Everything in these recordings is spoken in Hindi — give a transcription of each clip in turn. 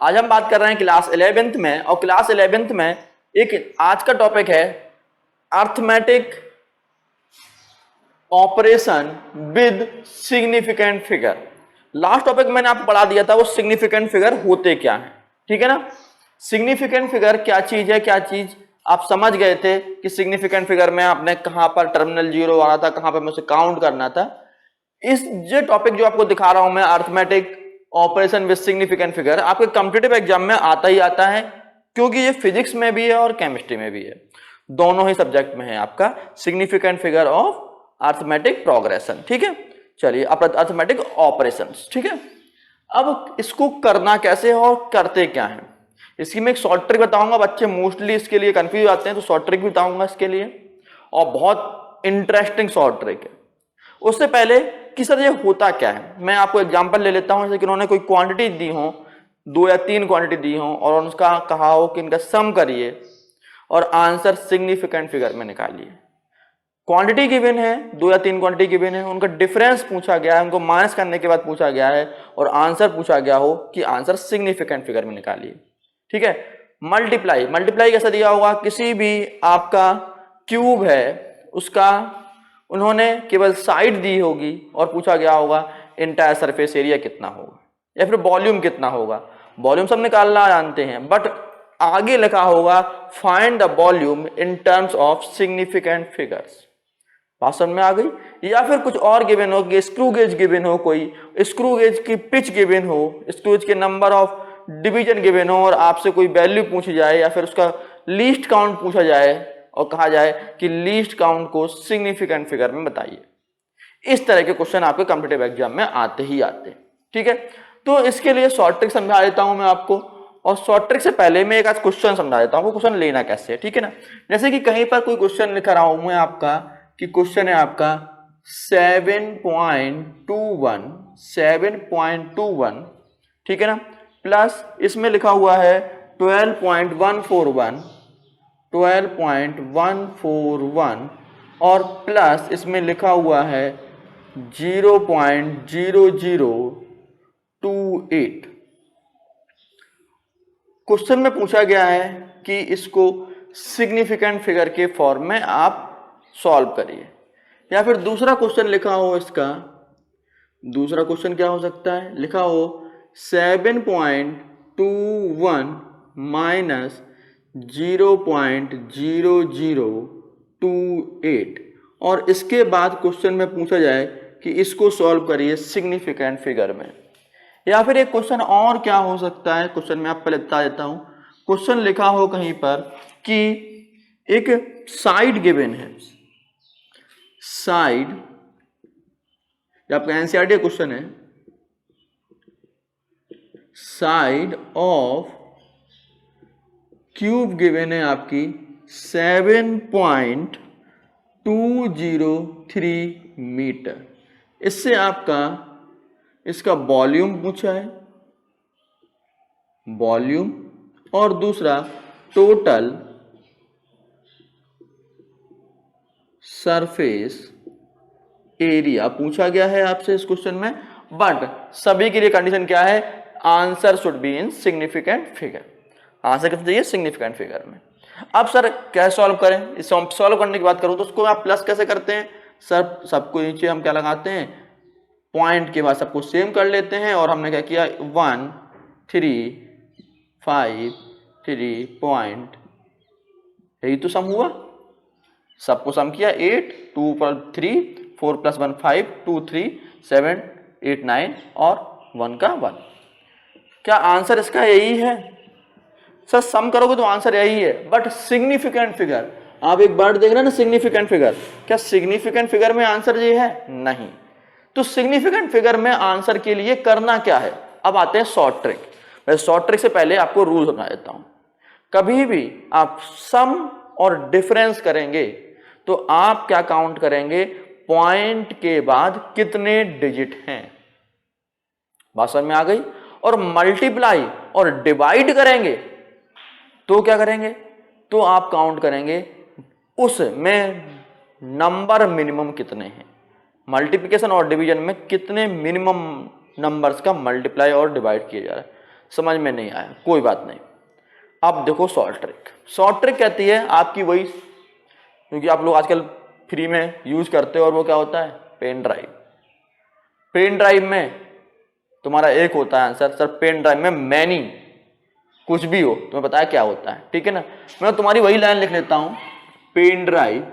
आज हम बात कर रहे हैं क्लास 11th में, और क्लास 11th में एक आज का टॉपिक है arithmetic operation with significant figure. Last topic मैंने आपको पढ़ा दिया था वो सिग्निफिकेंट फिगर होते क्या है, ठीक है ना। सिग्निफिकेंट फिगर क्या चीज है, क्या चीज आप समझ गए थे कि सिग्निफिकेंट फिगर में आपने कहां पर टर्मिनल जीरो आना था, कहां पर मुझे काउंट करना था। इस जो टॉपिक जो आपको दिखा रहा हूं मैं, arithmetic operation with significant figure, आपके कॉम्पिटिटिव एग्जाम में आता ही आता है, क्योंकि ये फिजिक्स में भी है और केमिस्ट्री में भी है, दोनों ही सब्जेक्ट में है आपका significant figure of arithmetic progression, ठीक है। चलिए अब अर्थमेटिक ऑपरेशंस, ठीक है। अब इसको करना कैसे है और करते क्या है, इसकी मैं एक शॉर्ट ट्रिक बताऊंगा। बच्चे मोस्टली इसके लिए कंफ्यूज आते हैं, तो शॉर्ट ट्रिक भी बताऊंगा इसके लिए, और बहुत इंटरेस्टिंग शॉर्ट ट्रिक है। उससे पहले कि सर ये होता क्या है, मैं आपको एग्जांपल ले लेता हूं। जैसे कि उन्होंने कोई क्वांटिटी दी हो, 2 या 3 क्वांटिटी दी हो, और उसका कहा हो कि इनका सम करिए और आंसर सिग्निफिकेंट फिगर में निकालिए। क्वांटिटी गिवन है, 2 या 3 क्वांटिटी गिवन है, उनका डिफरेंस पूछा गया है, उनको माइनस करने के बाद पूछा गया है, और आंसर पूछा गया हो कि आंसर सिग्निफिकेंट फिगर में निकालिए, ठीक है। मल्टीप्लाई कैसा दिया होगा, किसी भी आपका क्यूब है उसका उन्होंने केवल साइड दी होगी और पूछा गया होगा इंटायर सरफेस एरिया कितना होगा, या फिर वॉल्यूम कितना होगा। वॉल्यूम सब निकालना जानते हैं, बट आगे लिखा होगा find the volume in terms of significant figures. बात समझ में आ गई। या फिर कुछ और गिवन हो कि स्क्रू गेज गिवन हो, कोई स्क्रू गेज की पिच गिवन हो, स्क्रू गेज के नंबर ऑफ डिवीजन गिवन हो, और आपसे कोई वैल्यू पूछी जाए या फिर उसका लीस्ट काउंट पूछा जाए और कहा जाए कि लीस्ट काउंट को सिग्निफिकेंट फिगर में बताइए। इस तरह के क्वेश्चन आपके कॉम्पिटिटिव एग्जाम में आते ही आते हैं, ठीक है। तो इसके लिए शॉर्ट ट्रिक समझा देता हूं मैं आपको, और शॉर्ट ट्रिक से पहले मैं एक आज क्वेश्चन समझा देता हूं, क्वेश्चन लेना कैसे है, ठीक है ना। जैसे कि कहीं पर कोई क्वेश्चन लिख रहा हूं मैं आपका, कि क्वेश्चन है आपका 7.21, ठीक है ना, प्लस इसमें लिखा हुआ है 12.141, और प्लस इसमें लिखा हुआ है 0.0028। क्वेश्चन में पूछा गया है कि इसको सिग्निफिकेंट फिगर के फॉर्म में आप सॉल्व करिए। या फिर दूसरा क्वेश्चन लिखा हो, इसका दूसरा क्वेश्चन क्या हो सकता है, लिखा हो 7.21 माइनस 0.0028, और इसके बाद क्वेश्चन में पूछा जाए कि इसको सॉल्व करिए सिग्निफिकेंट फिगर में। या फिर एक क्वेश्चन और क्या हो सकता है, क्वेश्चन में आप पहले बता देता हूं। क्वेश्चन लिखा हो कहीं पर कि एक साइड गिवन है, साइड, आपका एनसीईआरटी क्वेश्चन है, साइड ऑफ क्यूब गिवन है आपकी 7.203 मीटर। इससे आपका इसका वॉल्यूम पूछा है, वॉल्यूम, और दूसरा टोटल सरफेस एरिया पूछा गया है आपसे इस क्वेश्चन में। बट सभी के लिए कंडीशन क्या है, answer should be in significant figure. Answer कितना चाहिए, सिग्निफिकेंट फिगर में। अब सर कैसे सॉल्व करें, इस सॉल्व करने की बात करूं तो उसको आप प्लस कैसे करते हैं सर, सबको नीचे हम क्या लगाते हैं, पॉइंट के बाद सबको सेम कर लेते हैं, और हमने क्या किया 1 3 5 3 पॉइंट, यही तो सम हुआ, सबको सम किया 8 2 पर 3 4 + 1 5 2 3 7 8 9 और 1 का 1। क्या आंसर इसका यही है सर, सम करोगे तो आंसर यही है। बट सिग्निफिकेंट फिगर, आप एक बार देख रहे हैं ना सिग्निफिकेंट फिगर, क्या सिग्निफिकेंट फिगर में आंसर ये है, नहीं। तो सिग्निफिकेंट फिगर में आंसर के लिए करना क्या है, अब आते हैं शॉर्ट ट्रिक। मैं शॉर्ट ट्रिक से पहले आपको रूल समझा देता हूं। कभी भी आप सम और डिफरेंस करेंगे तो आप क्या काउंट करेंगे, पॉइंट के बाद कितने डिजिट हैं, बात समझ में आ गई। और मल्टीप्लाई और डिवाइड करेंगे तो क्या करेंगे, तो आप काउंट करेंगे उसमें नंबर मिनिमम कितने हैं, मल्टीप्लिकेशन और डिवीजन में कितने मिनिमम नंबर्स का मल्टीप्लाई और डिवाइड किया जा रहा है। समझ में नहीं आया, कोई बात नहीं। अब देखो शॉर्ट ट्रिक। शॉर्ट ट्रिक कहती है आपकी वही, क्योंकि आप लोग आजकल फ्री में यूज करते हो, और वो क्या होता है, पेन ड्राइव। पेन ड्राइव में तुम्हारा एक होता है आंसर, सर पेन ड्राइव में मैनी कुछ भी हो, तुम्हें पता है क्या होता है, ठीक है ना। मैं तुम्हारी वही लाइन लिख लेता हूं, पेन ड्राइव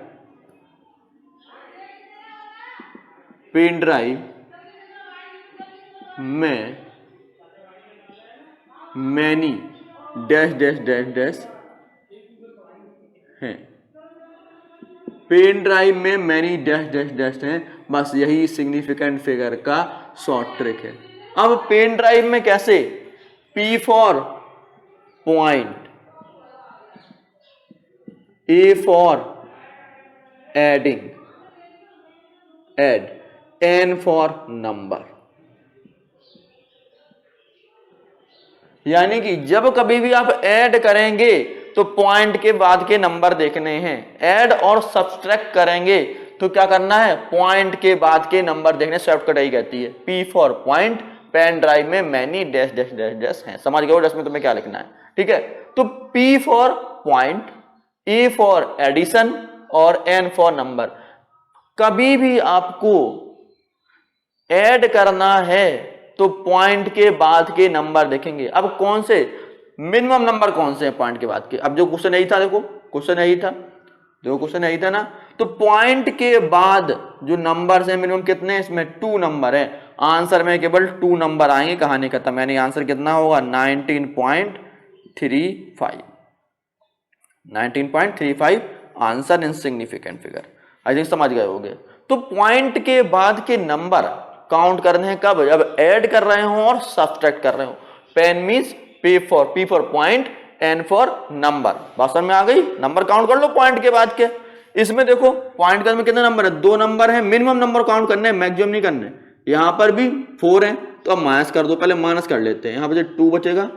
में many dash dash dash dash है। पेन ड्राइव में मैनी डैश डैश डैश है, बस यही सिग्निफिकेंट फिगर का शॉर्ट ट्रिक है। अब पेन ड्राइव में कैसे, P for point, A for adding, add, N for number. यानी कि जब कभी भी आप ऐड करेंगे तो पॉइंट के बाद के नंबर देखने हैं, ऐड और सब्सट्रैक्ट करेंगे तो क्या करना है, पॉइंट के बाद के नंबर देखने, शॉर्टकट यही कहती है, P for point, pen drive में many dash dash dash dash है। समझ गए डैश में तुम्हें क्या लिखना है, ठीक है। तो P for point, A for addition और N फॉर नंबर। कभी भी आपको ऐड करना है तो पॉइंट के बाद के नंबर देखेंगे। अब कौन से मिनिमम नंबर कौन से हैं पॉइंट के बाद के, अब जो क्वेश्चन यही था, देखो क्वेश्चन यही था, देखो क्वेश्चन यही था ना। तो पॉइंट के बाद जो नंबर हैं मिनिमम कितने हैं, इसमें 2 नंबर है। आंसर में केवल 2 नंबर आएंगे, कहानी खत्म। यानी आंसर कितना होगा, 19.35, 19.35 answer in significant figure. I think समझ गए होंगे। तो पॉइंट के बाद के नंबर काउंट करने हैं कब, जब ऐड कर रहे हो और सब्ट्रैक्ट कर रहे हो। Pen means P for point, N for number. बात समझ में आ गई, नंबर काउंट कर लो पॉइंट के बाद के। इसमें देखो पॉइंट के बाद में कितने नंबर है, 2 नंबर है, मिनिमम नंबर काउंट करने हैं, मैक्सिमम नहीं करने। यहां पर भी 4 है तो अब माइनस कर दो, पहले माइनस कर लेते हैं। यहां पर 2 बचेगा,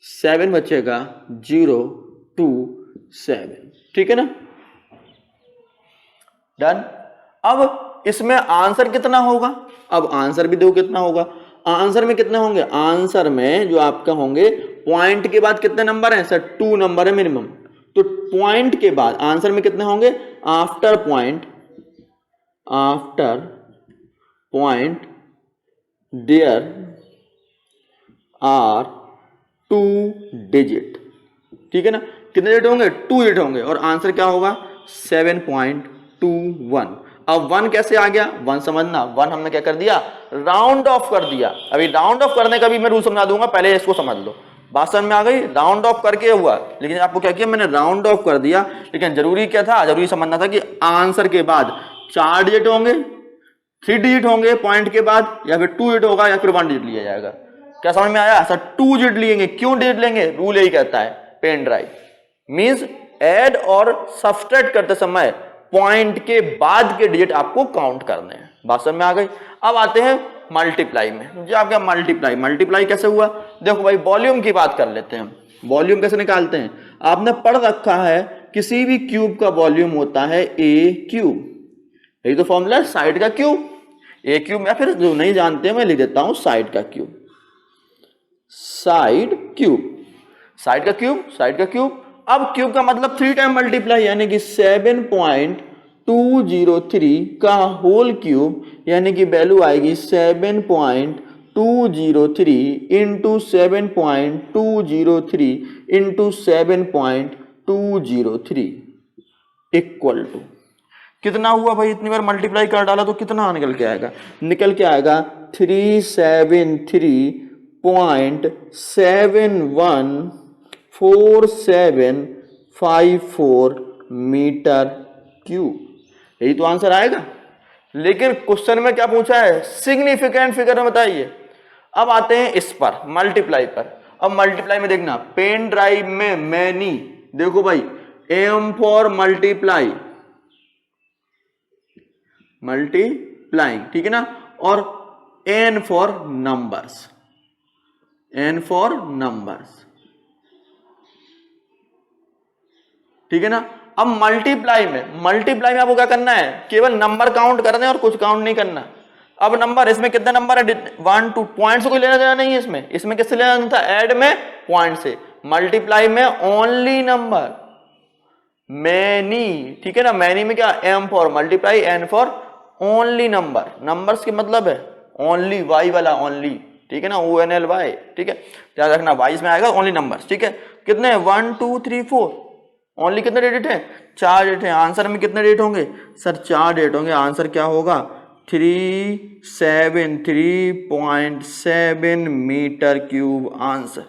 7 बचेगा, 0 2 7, ठीक है ना, डन। अब इसमें आंसर कितना होगा, अब आंसर भी देखो कितना होगा। आंसर में कितने होंगे, आंसर में जो आपका होंगे पॉइंट के बाद कितने नंबर हैं सर, 2 नंबर है मिनिमम। तो पॉइंट के बाद आंसर में कितने होंगे, after point there are 2 digit, ठीक है ना। कितने डिजिट होंगे, 2 डिजिट होंगे, और आंसर क्या होगा 7.21। अब 1 कैसे आ गया, 1 समझना, 1 हमने क्या कर दिया, राउंड ऑफ कर दिया। अभी राउंड ऑफ करने का भी मैं रूल समझा दूंगा, पहले इसको समझ लो। बात समझ में आ गई, राउंड ऑफ करके हुआ, लेकिन आपको क्या किया, मैंने राउंड ऑफ कर दिया। लेकिन जरूरी क्या था, जरूरी समझना था कि आंसर के बाद 4 डिजिट होंगे, 3 डिजिट होंगे पॉइंट के बाद, या फिर 2 डिजिट होगा, या फिर 1 डिजिट लिया जाएगा। क्या समझ में आया सर, 2 डिजिट लेंगे। क्यों डिजिट लेंगे, रूल यही कहता है, पेन ड्राइव मींस ऐड और सब्सट्रैक्ट करते समय पॉइंट के बाद के डिजिट आपको काउंट करने हैं। बात समझ में आ गई। अब आते हैं मल्टीप्लाई में। जो आपका मल्टीप्लाई कैसे हुआ, देखो भाई वॉल्यूम की बात कर लेते हैं। वॉल्यूम कैसे निकालते हैं, आपने पढ़ रखा है, किसी भी क्यूब का वॉल्यूम होता है ए क्यूब, यही तो फॉर्मूला है, साइड का क्यूब ए क्यूब, या फिर जो नहीं जानते मैं लिख देता हूं साइड का क्यूब, साइड का क्यूब। अब क्यूब का मतलब 3 टाइम मल्टीप्लाई, यानी कि 7.203 का होल क्यूब, यानी कि वैल्यू आएगी 7.203 इंटू 7.203 इंटू 7.203 इक्वल टू कितना हुआ भाई, इतनी बार मल्टीप्लाई कर डाला तो कितना निकल के आएगा, 373.714754 मीटर क्यूब, यही तो आंसर आएगा। लेकिन क्वेश्चन में क्या पूछा है, सिग्निफिकेंट फिगर में बताइए। अब आते हैं इस पर, मल्टीप्लाई पर। अब मल्टीप्लाई में देखना, पेन ड्राइव में मैनी, देखो भाई एम फॉर मल्टीप्लाइंग, ठीक है ना, और एन फॉर नंबर्स, ठीक है ना। अब मल्टीप्लाई में आपको क्या करना है, केवल नंबर काउंट करने और कुछ काउंट नहीं करना। अब नंबर, इसमें कितने नंबर है, 1 2, पॉइंट से कोई लेना देना नहीं है इसमें, इसमें किससे लेना देना था, ऐड में पॉइंट से, मल्टीप्लाई में ओनली नंबर, मैनी, ठीक है ना, मैनी में क्या, m for multiply, n for only number, numbers के मतलब है ओनली, वाई वाला ओनली, ठीक है ना, ONLY, ठीक है, याद रखना वाई में आएगा ओनली नंबर्स, ठीक है। कितने, 1 2 3 4, ओनली कितने डिजिट है, 4 डिजिट है। आंसर में कितने डिजिट होंगे सर, 4 डिजिट होंगे। आंसर क्या होगा, 373.7 metre cube answer.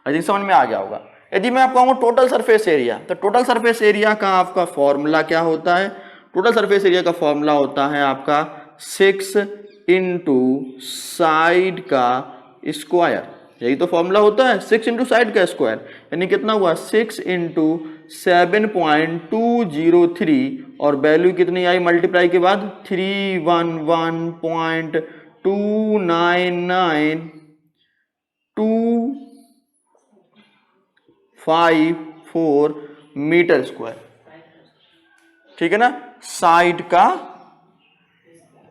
I think समझ में आ गया होगा। यदि मैं आपको कहूँ टोटल सरफेस एरिया, तो टोटल सरफेस एरिया का आपका फॉर्मूला क्या होता है, टोटल सरफेस एरिया का फॉर्मूला होता है आपका 6 इंटू साइड का स्क्वायर, यही तो फॉर्मूला होता है, 6 इंटू साइड का स्क्वायर, यानी कितना हुआ 6 इंटू 7.203 और वैल्यू कितनी आई मल्टीप्लाई के बाद 311.299.254 मीटर स्क्वायर, ठीक है ना, साइड का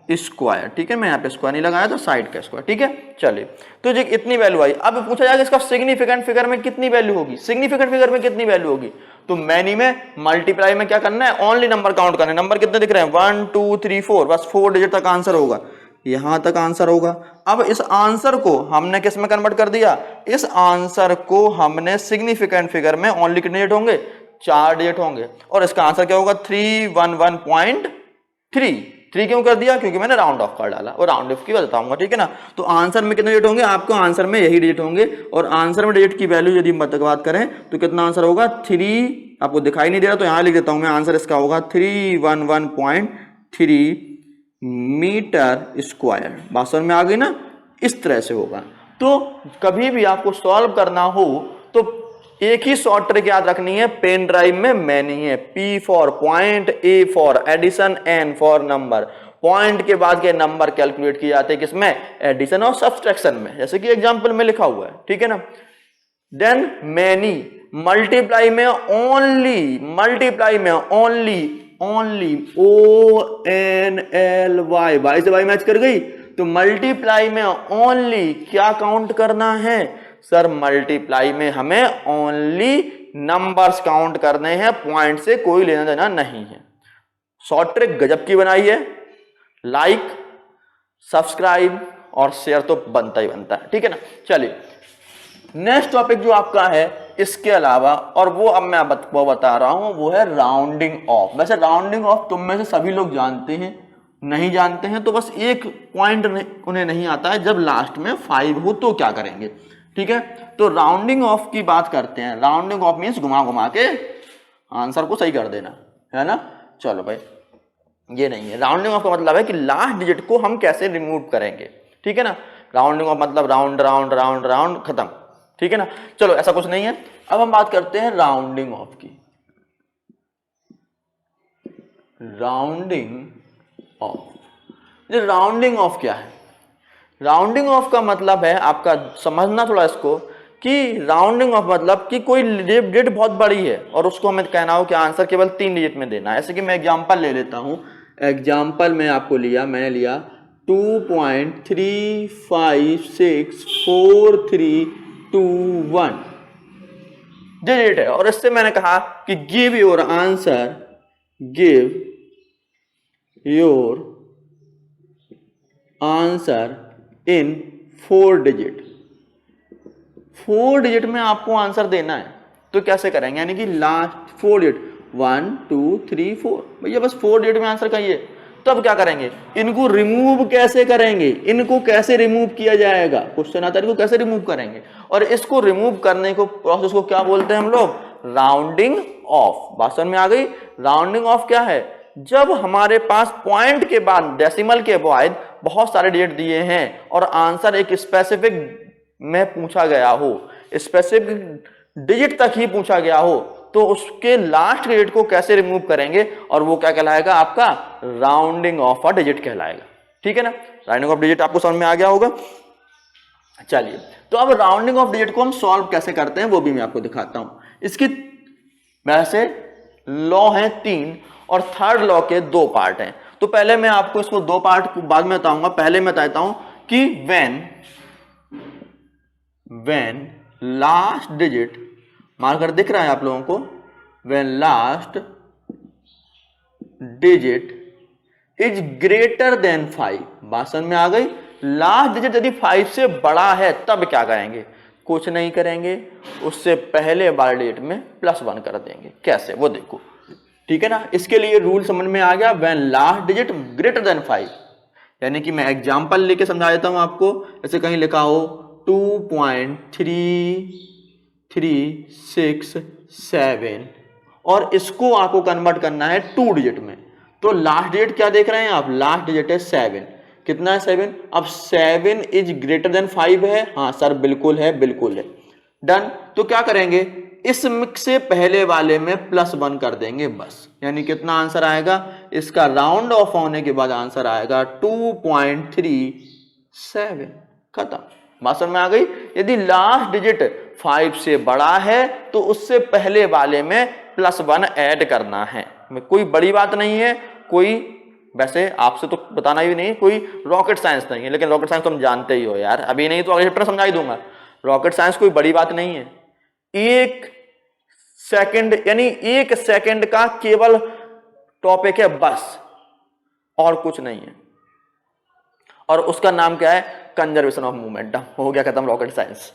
स्क्वायर, ठीक है, मैं यहाँ पे स्क्वायर नहीं लगाया तो साइड का स्क्वायर, ठीक है। चलिए, तो जो इतनी वैल्यू आई, अब पूछा जाएगा इसका सिग्निफिकेंट फिगर में कितनी वैल्यू होगी, सिग्निफिकेंट फिगर में कितनी वैल्यू होगी, तो मैनी में मल्टीप्लाई में क्या करना है, ओनली नंबर काउंट करना है। नंबर कितने दिख रहे हैं, 1 2 3 4, बस 4 डिजिट तक आंसर होगा, यहां तक आंसर होगा। अब इस आंसर को हमने किस में कन्वर्ट कर दिया, इस आंसर को हमने सिग्निफिकेंट फिगर में ओनली कितने डिजिट होंगे, 4 डिजिट होंगे, और इसका आंसर क्या होगा 311.3। 3 क्यों कर दिया, क्योंकि मैंने राउंड ऑफ कर डाला, और राउंड ऑफ की बताऊंगा, ठीक है ना। तो आंसर में कितने डिजिट होंगे, आपको आंसर में यही डिजिट होंगे, और आंसर में डिजिट की वैल्यू यदि बात करें तो कितना आंसर होगा 3, आपको दिखाई नहीं दे रहा तो यहां लिख देता हूं मैं, आंसर इसका होगा 311.3 मीटर स्क्वायर। बात समझ में आ गई ना, इस तरह से होगा। तो कभी भी आपको सॉल्व करना हो तो एक ही शॉर्ट ट्रिक याद रखनी है, पेन ड्राइव में मैनी है, P for point, A for addition, N for number. Point के बाद के नंबर कैलकुलेट किए जाते हैं किसमें, एडिशन और सब्सट्रैक्शन में, जैसे कि एग्जांपल में लिखा हुआ है, ठीक है ना। देन मैनी, मल्टीप्लाई में ओनली, मल्टीप्लाई में ओनली, ओनली ONLY, वाई से वाई मैच कर गई, तो मल्टीप्लाई में ओनली क्या काउंट करना है सर, मल्टीप्लाई में हमें ओनली नंबर्स काउंट करने हैं, पॉइंट से कोई लेना देना नहीं है। शॉर्ट ट्रिक गजब की बनाई है, लाइक सब्सक्राइब और शेयर तो बनता ही बनता है, ठीक है ना। चलिए नेक्स्ट टॉपिक जो आपका है इसके अलावा, और वो अब मैं वो बता रहा हूं, वो है राउंडिंग ऑफ। वैसे राउंडिंग ऑफ तुम में से सभी लोग जानते हैं, नहीं जानते हैं तो बस एक पॉइंट उन्हें नहीं आता है, जब लास्ट में 5 हो तो क्या करेंगे, ठीक है। तो राउंडिंग ऑफ की बात करते हैं। राउंडिंग ऑफ मीन्स घुमा घुमा के आंसर को सही कर देना, है ना। चलो भाई, ये नहीं है। राउंडिंग ऑफ का मतलब है कि लास्ट डिजिट को हम कैसे रिमूव करेंगे, ठीक है ना। राउंडिंग ऑफ मतलब राउंड राउंड राउंड राउंड खत्म, ठीक है ना। चलो ऐसा कुछ नहीं है। अब हम बात करते हैं राउंडिंग ऑफ की। राउंडिंग ऑफ, ये राउंडिंग ऑफ क्या है, राउंडिंग ऑफ का मतलब है आपका समझना थोड़ा इसको, कि राउंडिंग ऑफ मतलब कि कोई डिजिट बहुत बड़ी है और उसको हमें कहना हो कि आंसर केवल 3 डिजिट में देना है। ऐसे कि मैं एग्जांपल ले लेता हूं, एग्जांपल में आपको मैंने लिया 2.3564321 डिजिट है, और इससे मैंने कहा कि give your answer, give your answer in 4 digit. 4 digit में आपको आंसर देना है, तो कैसे करेंगे, यानी कि लास्ट 4 डिजिट 1 2 3 4, भैया बस 4 डिजिट में आंसर कहिए। तो अब क्या करेंगे, इनको रिमूव कैसे करेंगे, इनको कैसे रिमूव किया जाएगा, क्वेश्चन आता है इनको कैसे रिमूव करेंगे, और इसको रिमूव करने को प्रोसेस को क्या बोलते हैं हम लोग, राउंडिंग ऑफ। बात समझ में आ गई। राउंडिंग ऑफ क्या है, जब हमारे पास पॉइंट के बाद डेसिमल के बाद बहुत सारे डिजिट दिए हैं और आंसर एक स्पेसिफिक में पूछा गया हो, स्पेसिफिक डिजिट तक ही पूछा गया हो, तो उसके लास्ट डिजिट को कैसे रिमूव करेंगे, और वो क्या कहलाएगा, आपका राउंडिंग ऑफ अ डिजिट कहलाएगा, ठीक है ना। राउंडिंग ऑफ डिजिट आपको समझ में आ गया होगा। चलिए, तो अब राउंडिंग ऑफ डिजिट को हम सॉल्व कैसे करते हैं वो भी मैं आपको दिखाता हूं। इसकी वैसे लॉ है 3 और थर्ड लॉ के 2 पार्ट हैं। तो पहले मैं आपको इसको दो पार्ट बाद में बताऊंगा, पहले मैं बताता हूं कि when लास्ट डिजिट, मार्कर दिख रहा है आप लोगों को, when last digit is greater than 5, बात समझ में आ गई। लास्ट डिजिट यदि 5 से बड़ा है तब क्या करेंगे, कुछ नहीं करेंगे, उससे पहले वाले डिजिट में +1 कर देंगे। कैसे वो देखो, ठीक है ना। इसके लिए रूल समझ में आ गया, when last digit greater than 5, यानी कि मैं एग्जांपल लेके समझा देता हूं आपको। जैसे कहीं लिखा हो 2.3367 और इसको आपको कन्वर्ट करना है 2 डिजिट में, तो लास्ट डिजिट क्या देख रहे हैं आप, लास्ट डिजिट है 7। कितना है 7? अब 7 इज ग्रेटर देन 5 है, हाँ सर बिल्कुल है, बिल्कुल है, डन। तो क्या करेंगे, इस मिक्स से पहले वाले में +1 कर देंगे बस, यानी कितना आंसर आएगा इसका, राउंड ऑफ होने के बाद आंसर आएगा 2.37, खत्म। बात समझ में आ गई। यदि लास्ट डिजिट 5 से बड़ा है तो उससे पहले वाले में +1 ऐड करना है, कोई बड़ी बात नहीं है, कोई वैसे आपसे तो बताना ही नहीं, कोई रॉकेट साइंस नहीं है, लेकिन रॉकेट साइंस तुम जानते ही हो यार, अभी नहीं तो अगले चैप्टर समझा ही दूंगा। रॉकेट साइंस कोई बड़ी बात नहीं है, 1 सेकंड यानी 1 सेकंड का केवल टॉपिक है बस, और कुछ नहीं है, और उसका नाम क्या है, कंजर्वेशन ऑफ मोमेंटम। हो गया खत्म रॉकेट साइंस।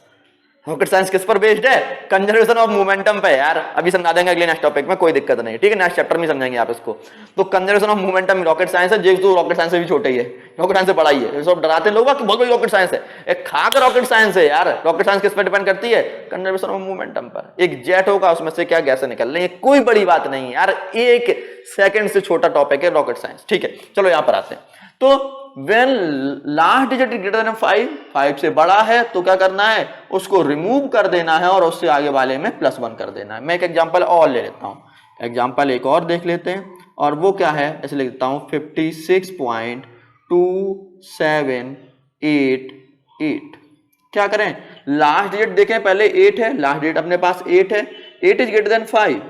रॉकेट साइंस किस पर बेस्ड है, कंजर्वेशन ऑफ मोमेंटम पे यार, अभी समझा देंगे अगले नेक्स्ट टॉपिक में, कोई दिक्कत नहीं, ठीक है, नेक्स्ट चैप्टर में समझेंगे आप इसको। तो conservation of momentum rocket science है, जो रॉकेट साइंस से भी छोटा ही है, रॉकेट साइंस से बड़ा ही है। सब डराते लोग कि बहुत बड़ी रॉकेट साइंस है, एक खाक रॉकेट साइंस है यार। रॉकेट साइंस किस पर डिपेंड करती है, कंजर्वेशन ऑफ मोमेंटम पर। एक जेट होगा उसमें से क्या गैसें निकल रही है, कोई बड़ी बात नहीं है यार, 1 सेकंड से छोटा टॉपिक है रॉकेट साइंस, ठीक है। चलो यहां पर आते हैं, तो when last digit greater than 5 से बड़ा है तो क्या करना है, उसको रिमूव कर देना है और उससे आगे वाले में +1 कर देना है। मैं एक एग्जांपल और ले लेता हूं, एग्जांपल एक और देख लेते हैं, और वो क्या है, ऐसे लिख देता हूं 56.2788। क्या करें, लास्ट डिजिट देखें पहले 8 है, लास्ट डिजिट अपने पास 8 है, 8 इज ग्रेटर देन 5,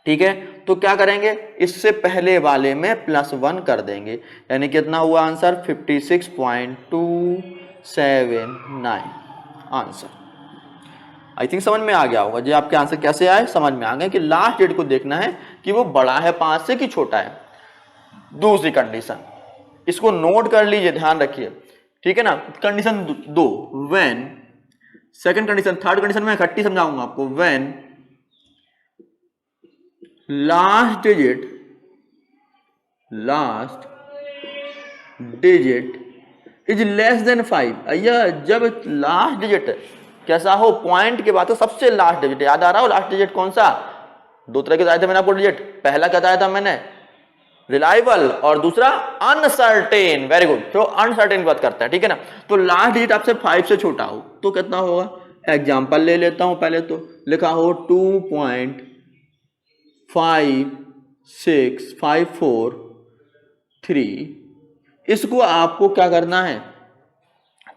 ठीक है। तो क्या करेंगे, इससे पहले वाले में +1 कर देंगे, यानी कितना हुआ आंसर, 56.279 आंसर। आई थिंक समझ में आ गया होगा जी, आपके आंसर कैसे आए समझ में आ गए कि लास्ट डेट को देखना है कि वो बड़ा है 5 से कि छोटा है। दूसरी कंडीशन, इसको नोट कर लीजिए, ध्यान रखिए, ठीक है ना। Condition 2, when, second condition, third condition में इकट्ठी समझाऊंगा आपको, when last digit is less than 5। अय्या, जब लास्ट डिजिट कैसा हो, पॉइंट के बाद तो सबसे लास्ट डिजिट, याद आ रहा हो लास्ट डिजिट कौन सा, 2 तरह के बताए थे मैंने आपको डिजिट, पहला क्या बताया था मैंने, रिलायबल, और दूसरा अनसर्टेन। वेरी गुड, तो अनसर्टेन बात करता है, ठीक है ना। तो लास्ट डिजिट आपसे 5 से छोटा हो तो कितना होगा, एग्जांपल ले लेता हूं, पहले तो लिखा हो 2.56543, इसको आपको क्या करना है,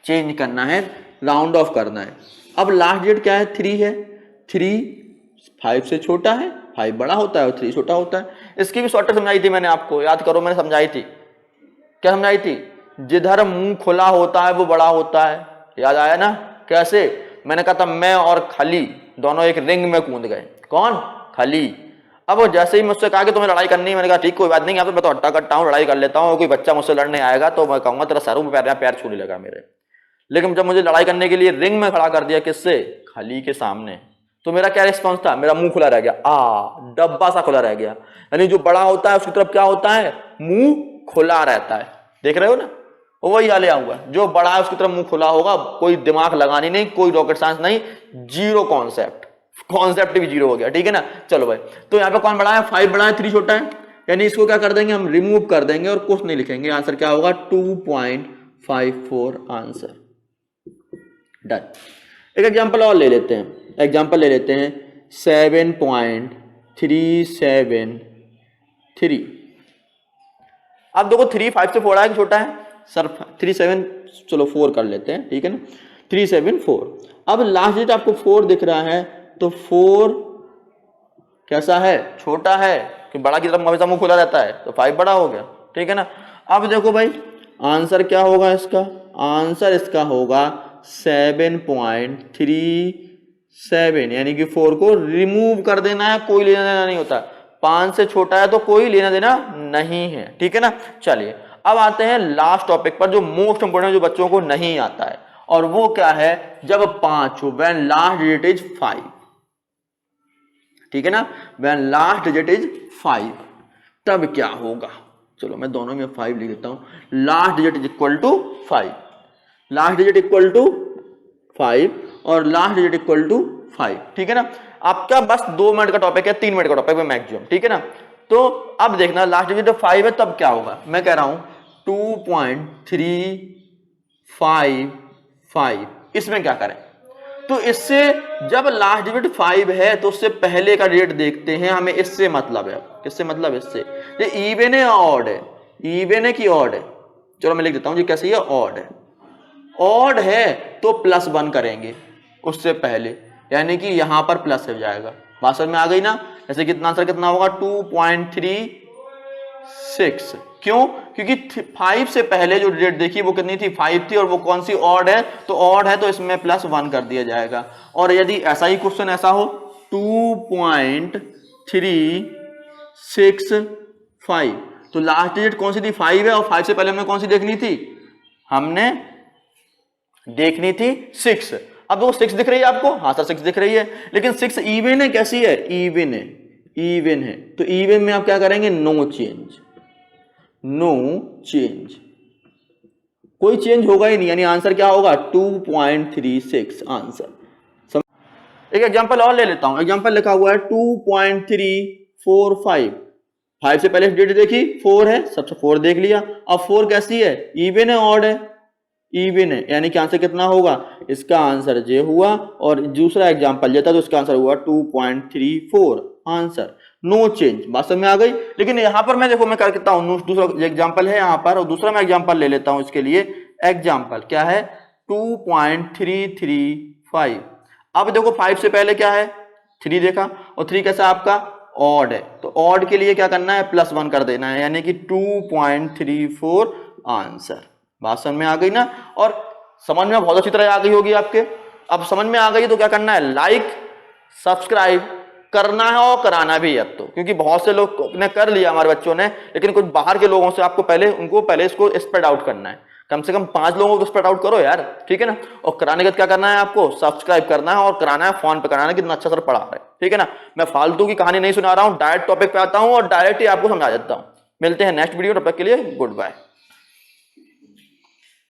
चेंज करना है, राउंड ऑफ करना है। अब लास्ट डिजिट क्या है, 3 है, 3 5 से छोटा है, 5 बड़ा होता है और 3 छोटा होता है। इसकी भी शॉर्टकट समझाई थी मैंने आपको, याद करो मैंने समझाई थी, क्या समझाई थी, जिधर मुंह खुला होता है वो बड़ा होता है, याद आया ना। कैसे, मैंने कहा था मैं और खली दोनों एक रिंग में कूद गए, कौन, खली। अब वो जैसे ही मुझसे कहा कि तुम्हें लड़ाई करनी है, मैंने कहा ठीक कोई बात नहीं, यहाँ तो मैं तो अट्टा कट्टा हूँ, लड़ाई कर लेता हूँ, कोई बच्चा मुझसे लड़ने आएगा तो मैं कहूंगा तेरा सर पैर छूने लगा मेरे। लेकिन जब मुझे लड़ाई करने के लिए रिंग में खड़ा कर दिया, किससे, खली के सामने, तो मेरा क्या रिस्पॉन्स था, मेरा मुंह खुला रह गया, डब्बा सा खुला रह गया। यानी जो बड़ा होता है उसकी तरफ क्या होता है, मुंह खुला रहता है, देख रहे हो ना, वही हाल आऊंगा, जो बड़ा है उसकी तरफ मुंह खुला होगा, कोई दिमाग लगानी नहीं, कोई रॉकेट साइंस नहीं, जीरो कॉन्सेप्ट भी जीरो हो गया, ठीक है ना। चलो भाई, तो यहाँ पे कौन बड़ा है, 5 बड़ा है, 3 छोटा है, यानी इसको क्या कर देंगे हम, रिमूव कर देंगे और कुछ नहीं लिखेंगे, आंसर क्या होगा 2.54 आंसर, डन। एक एग्जांपल और ले लेते हैं, एग्जांपल ले लेते हैं 7.373। अब देखो 3 5 से बड़ा है कि छोटा है, सर 3 7, चलो 4 कर लेते हैं, ठीक है ना, 3 7 4। अब लास्ट डिजिट आपको 4 दिख रहा है, तो 4 कैसा है, छोटा है, कि बड़ा की तरफ हमेशा मुंह खुला रहता है, तो 5 बड़ा हो गया, ठीक है ना। अब देखो भाई आंसर क्या होगा इसका, आंसर इसका होगा 7.37, यानी कि 4 को रिमूव कर देना है, कोई लेना देना नहीं होता। 5 से छोटा है तो कोई लेना देना नहीं है, ठीक है ना। चलिए अब आते हैं लास्ट टॉपिक पर, जो मोस्ट इंपोर्टेंट, जो बच्चों को नहीं आता है, और वो क्या है, जब 5 हो, व्हेन लास्ट डिजिट इज 5, ठीक है ना, व्हेन लास्ट डिजिट इज 5, तब क्या होगा। चलो मैं दोनों में 5 लिख देता हूं, last digit is equal to 5, last digit equal to 5 और लास्ट डिजिट इक्वल टू 5, ठीक है ना। आपका बस 2 मिनट का टॉपिक है, 3 मिनट का टॉपिक है मैक्सिमम, ठीक है ना। तो अब देखना लास्ट डिजिट 5 है तब क्या होगा, मैं कह रहा हूं 2.355, इसमें क्या करें, तो इससे जब लास्ट डिजिट 5 है तो उससे पहले का डिजिट देखते हैं, हमें इससे मतलब है, किससे मतलब, इससे, ये इवन है ऑड है, इवन है कि ऑड है, चलो मैं लिख देता हूं जी कैसे, ये ऑड है, ऑड है तो +1 करेंगे उससे पहले, यानी कि यहां पर प्लस हो जाएगा, बात समझ में आ गई ना। जैसे कितना आंसर कितना होगा 2.36, क्यों, क्योंकि 5 से पहले जो डिजिट देखी वो कितनी थी, 5 थी, और वो कौन सी, ऑड है, तो ऑड है तो इसमें +1 कर दिया जाएगा। और यदि ऐसा ही क्वेश्चन ऐसा हो 2.365, तो लास्ट डिजिट कौन सी थी, 5 है, और 5 से पहले हमने कौन सी देखनी थी, हमने देखनी थी 6। अब वो 6 दिख रही है आपको, हाँ सर 6 दिख रही है, लेकिन 6 इवन है, कैसी है, इवन है, इवन है, तो इवन में आप क्या करेंगे, नो चेंज, नो चेंज, कोई चेंज होगा ही नहीं, यानी आंसर क्या होगा 2.36 आंसर। एक एग्जांपल और ले लेता हूं, एग्जांपल लिखा हुआ है 2.345, 5 से पहले डिजिट देखी 4 है, सबसे 4 देख लिया, अब 4 कैसी है, इवन है, ऑड है, इवन है, यानी कि आंसर कितना होगा, इसका आंसर जे हुआ, और दूसरा एग्जांपल लेता तो इसका आंसर हुआ 2.34 आंसर, नो चेंज, बात समझ में आ गई। लेकिन यहां पर मैं देखो मैं कर देता हूं, दूसरा एग्जांपल है यहां पर, और दूसरा मैं एग्जांपल ले लेता हूं इसके लिए, एग्जांपल क्या है 2.335। अब देखो 5 से पहले क्या है, 3 देखा, और 3 कैसा आपका, ऑड है, तो ऑड के लिए क्या करना है, +1 कर देना है, यानी कि 2.34 आंसर, बात समझ में आ गई ना। और समझ में बहुत अच्छी तरह आ गई होगी आपके। अब समझ में आ गई तो क्या करना है, लाइक सब्सक्राइब करना है और कराना भी है अब तो, क्योंकि बहुत से लोग ने कर लिया हमारे बच्चों ने, लेकिन कुछ बाहर के लोगों से आपको पहले उनको पहले इसको स्प्रेड आउट करना है, कम से कम 5 लोगों को स्प्रेड आउट करो यार, ठीक है ना। और कराने का क्या करना है, आपको सब्सक्राइब करना है और कराना है, फोन पे कराना है, कितना अच्छा सर पढ़ा रहा है, ठीक है ना। मैं फालतू की कहानी नहीं सुना रहा हूँ, डायरेक्ट टॉपिक पे आता हूँ और डायरेक्ट ही आपको समझा देता हूँ। मिलते हैं नेक्स्ट वीडियो, तब तक के लिए गुड बाय।